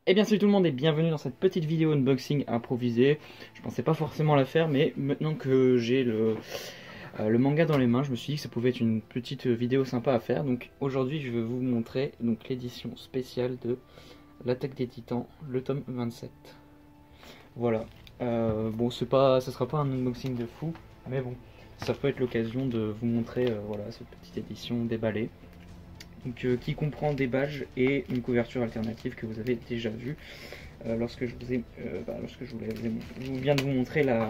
Eh bien salut tout le monde et bienvenue dans cette petite vidéo unboxing improvisée. Je pensais pas forcément la faire, mais maintenant que j'ai le manga dans les mains, je me suis dit que ça pouvait être une petite vidéo sympa à faire. Donc aujourd'hui je vais vous montrer l'édition spéciale de l'Attaque des Titans, le tome 27. Voilà. Bon, ça sera pas un unboxing de fou, mais bon, ça peut être l'occasion de vous montrer voilà, cette petite édition déballée. Donc, qui comprend des badges et une couverture alternative que vous avez déjà vue lorsque je viens de vous montrer le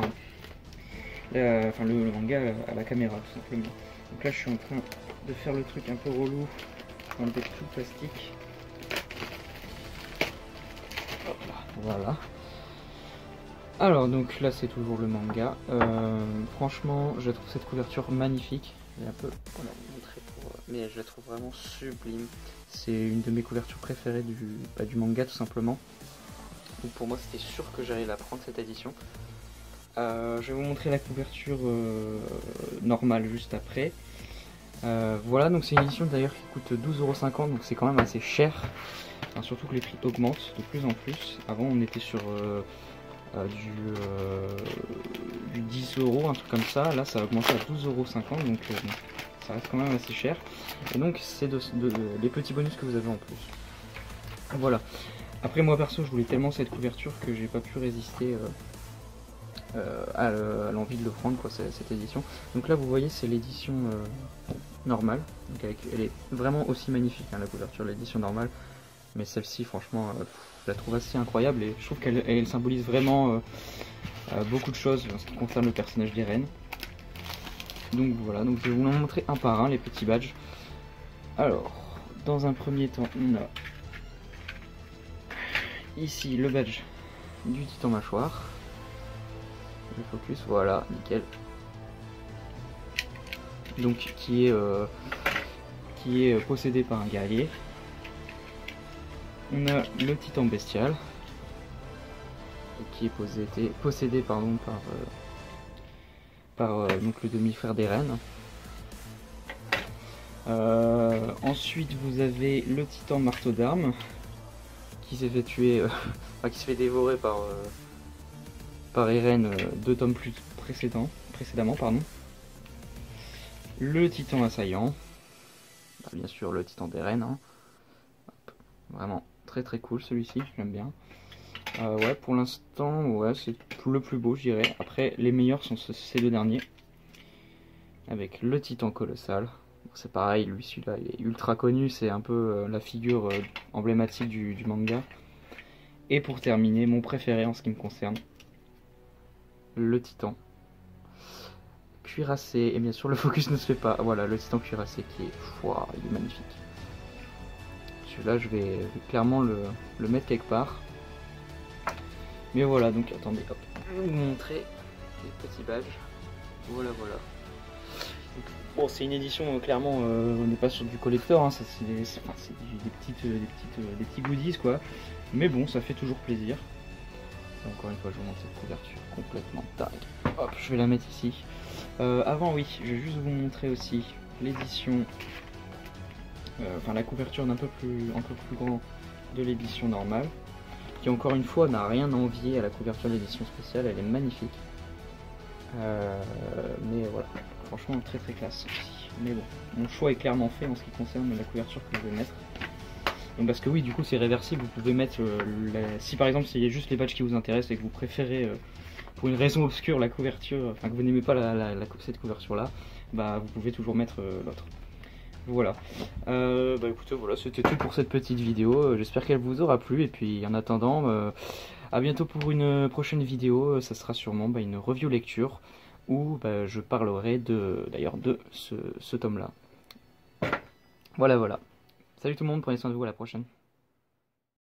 manga à la caméra tout simplement. Donc là je suis en train de faire le truc un peu relou, enlever tout le plastique. Hop là, voilà. Alors donc là c'est toujours le manga. Franchement je trouve cette couverture magnifique. Un peu, voilà, mais je la trouve vraiment sublime. C'est une de mes couvertures préférées du manga tout simplement. Donc pour moi c'était sûr que j'allais la prendre cette édition. Je vais vous montrer la couverture normale juste après. Voilà, donc c'est une édition d'ailleurs qui coûte 12,50 €, donc c'est quand même assez cher. Enfin, surtout que les prix augmentent de plus en plus. Avant on était sur du 10 €, un truc comme ça. Là ça a augmenté à 12,50 €, donc ça reste quand même assez cher. Et donc c'est les petits bonus que vous avez en plus. Voilà. Après moi perso je voulais tellement cette couverture que j'ai pas pu résister à l'envie de le prendre quoi, cette édition. Donc là vous voyez c'est l'édition normale. Donc elle est vraiment aussi magnifique hein, la couverture de l'édition normale. Mais celle-ci franchement je la trouve assez incroyable et je trouve qu'elle symbolise vraiment beaucoup de choses en ce qui concerne le personnage d'Eren. Donc voilà, donc je vais vous en montrer un par un les petits badges. Alors, dans un premier temps, on a ici le badge du Titan Mâchoire. Le focus, voilà, nickel. Donc qui est possédé par un guerrier. On a le Titan Bestial, qui est possédé par donc le demi-frère d'Eren. Ensuite vous avez le Titan Marteau d'Armes qui s'est fait tuer, qui se fait dévorer par Eren 2 tomes précédemment. Pardon. Le Titan Assaillant, bien sûr le Titan d'Eren, hein. Vraiment très cool celui-ci, j'aime bien. Ouais, pour l'instant, ouais, c'est le plus beau, je dirais. Après, les meilleurs sont ces deux derniers. Avec le Titan Colossal. C'est pareil, lui, celui-là, il est ultra connu. C'est un peu la figure emblématique du manga. Et pour terminer, mon préféré en ce qui me concerne, le Titan Cuirassé. Et bien sûr, le focus ne se fait pas. Voilà, le Titan Cuirassé qui est... Wow, il est magnifique. Celui-là, je vais clairement le mettre quelque part. Mais voilà, donc attendez, hop, je vais vous montrer les petits badges. Voilà. Donc, bon, c'est une édition, clairement, on n'est pas sur du collector, hein, c'est des petits goodies, quoi. Mais bon, ça fait toujours plaisir. Et encore une fois, je vous montre cette couverture complètement dingue. Hop, je vais la mettre ici. Avant, oui, je vais juste vous montrer aussi l'édition, la couverture un peu plus grand de l'édition normale. Qui encore une fois n'a rien à envier à la couverture de l'édition spéciale, elle est magnifique. Mais voilà, franchement très classe aussi. Mais bon, mon choix est clairement fait en ce qui concerne la couverture que je vais mettre. Donc parce que oui, du coup c'est réversible, vous pouvez mettre, si par exemple il y a juste les badges qui vous intéressent et que vous préférez, pour une raison obscure, la couverture, enfin que vous n'aimez pas cette couverture là, bah vous pouvez toujours mettre l'autre. Voilà, bah écoutez, voilà, c'était tout pour cette petite vidéo, j'espère qu'elle vous aura plu, et puis en attendant, à bientôt pour une prochaine vidéo, ça sera sûrement une review lecture, où je parlerai d'ailleurs de ce tome là. Voilà, salut tout le monde, prenez soin de vous, à la prochaine.